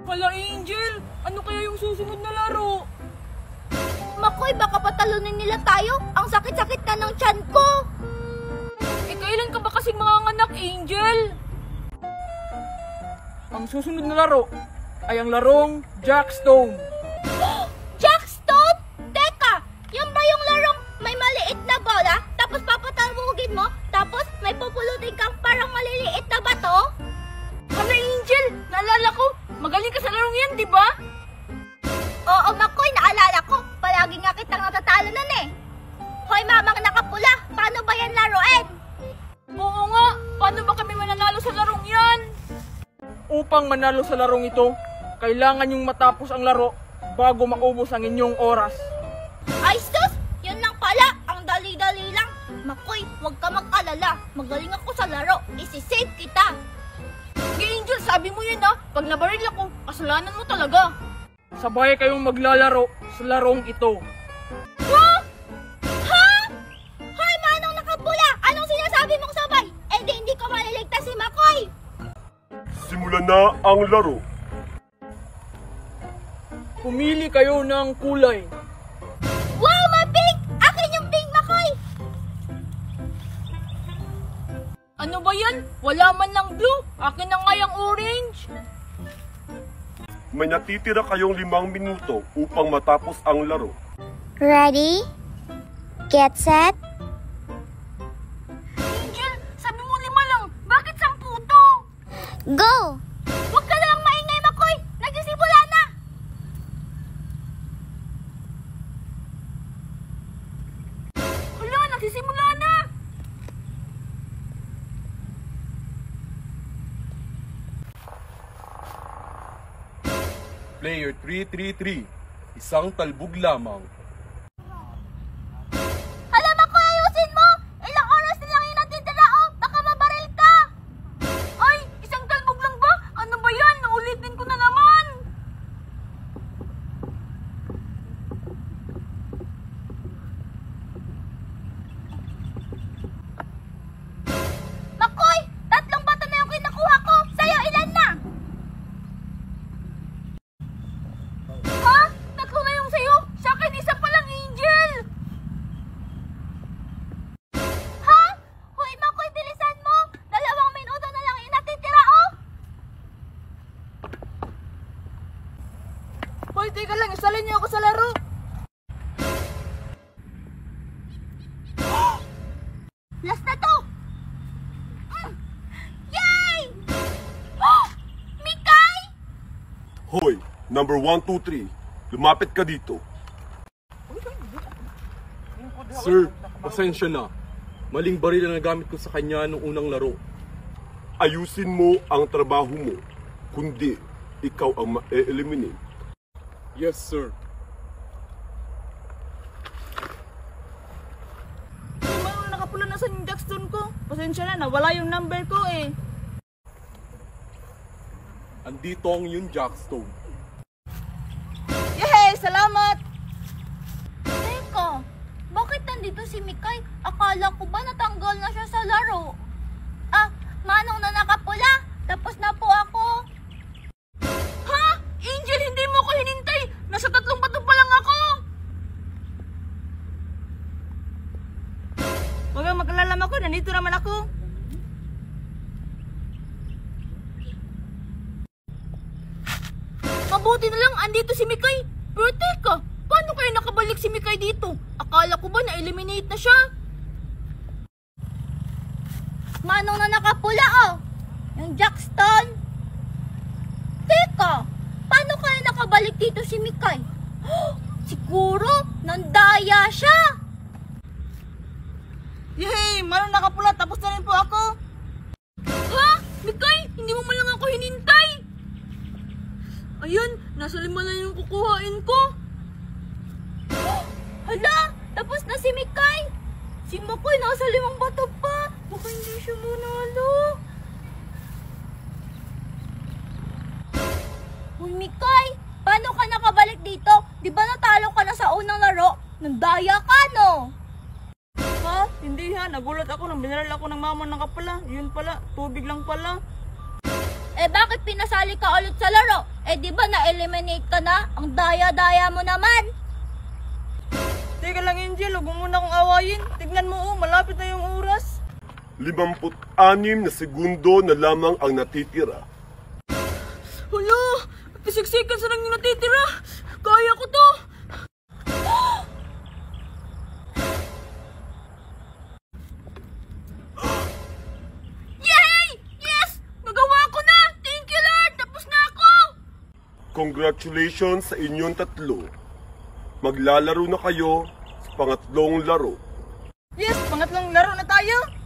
Hala Angel, ano kaya yung susunod na laro? Makoy, baka patalunin nila tayo. Ang sakit-sakit na ng tiyan ko. Kailan ka ba kasing manganganak, Angel? Ang susunod na laro ay ang larong Jackstone. Jackstone? Teka, yan ba yung larong may maliit na bola, tapos papatalbugin mo, tapos may pupulutin kang parang maliliit na bato? Hala Angel, naalala ko, magaling ka sa larong yan, di ba? Oo, Makoy, naalala ko. Palagi nga kitang natatalo nun eh. Hoy, mamang nakapula, paano ba yan laruin? Oo nga, paano ba kami mananalo sa larong yan? Upang manalo sa larong ito, kailangan yung matapos ang laro bago maubos ang inyong oras. Ay sus, yun lang pala, ang dali-dali lang. Makoy, huwag ka mag-alala. Magaling ako sa laro, isi-save kita. Angel, sabi mo yun ha, pag nabaril ako, kasalanan mo talaga. Sabay kayong maglalaro sa larong ito. Ha? Ha? Hoy, manong nakapula, anong sinasabi mong sabay? Eh di hindi ko maliligtas si Makoy. Simulan na ang laro. Pumili kayo ng kulay. Wow, may pink! Akin yung pink, Makoy! Ano ba yan? Wala man lang blue. Akin na nga yung orange. May natitira kayong 5 minuto upang matapos ang laro. Ready? Get set? Angel, sabi mo 5 lang. Bakit 10 to? Go! Huwag ka lang maingay, Makoy! Nagsisimula na! Hala, nagsisimula na. Player 333, isang talbog lamang. Hala, Makoy, ayusin mo! Ilang oras na lang yung natitira, oh! Baka mabaril ka! Ay, isang talbog lang ba? Ano ba yan? Naulitin ko na naman. Makoy, 3 bato na yung kinakuha ko! Sa'yo, ilan na? Ha? 3 na yung sayo? Sa akin, isa pa lang, Angel. Ha? Hoy, Makoy, bilisan mo! 2 minuto na lang yung natitira, oh! Hoy, teka lang. Isalin niyo ako sa laro. Last na to! Yay! Oh! Mikay! Hoy, number 123, lumapit ka dito. Sir, pasensya na. Maling baril ang nagamit ko sa kanya nung unang laro. Ayusin mo ang trabaho mo, kundi ikaw ang ma-eliminate. Yes, sir. Mayroon nakapula na sa Jackstone ko. Pasensya na, nawala yung number ko eh. Andito ang iyong Jackstone. Yehey! Salamat! Teka, bakit nandito si Mikay? Akala ko ba natanggal na siya sa laro? Ah, manong na nakapula. Tapos na po ako. Ha? Angel, hindi mo ko hinintay! Nasa 3 bato pa lang ako! Huwag kang mag-alala ako, nandito naman ako. Mabuti na lang, andito si Mikay. Pero teka, paano kayo nakabalik si Mikay dito? Akala ko ba na-eliminate na siya? Manong na nakapula, oh. Yung Jackstone. Teka, paano kaya nakabalik dito si Mikay? Siguro, nandaya siya. Yehey! Manong nakapula, tapos na rin po ako. Ha? Mikay, hindi mo man lang ako hinintay. Ayun, nasa 5 na yung kukuhain ko. Hala, tapos na si Mikay. Si Makoy nasa 5 bato pa. Baka hindi siya manalo. Uy, Mikay, paano ka nakabalik dito? Di ba natalo ka na sa unang laro? Nandaya ka, no? Ha? Hindi ha, nagulat ako nang binaral ako ng mama ng kapala. Yun pala, tubig lang pala. Eh bakit pinasali ka ulit sa laro? Eh di ba na-eliminate ka na? Ang daya-daya mo naman. Teka lang, Angel, huwag mo muna akong awayin. Tignan mo, malapit na yung oras. 56 na segundo na lamang ang natitira. Hala, pisiksikan sa lang yung natitira. Kaya ko to. Yay! Yes! Nagawa ko na! Thank you, Lord! Tapos na ako! Congratulations sa inyong tatlo. Maglalaro na kayo sa pangatlong laro. Yes, pangatlong laro na tayo.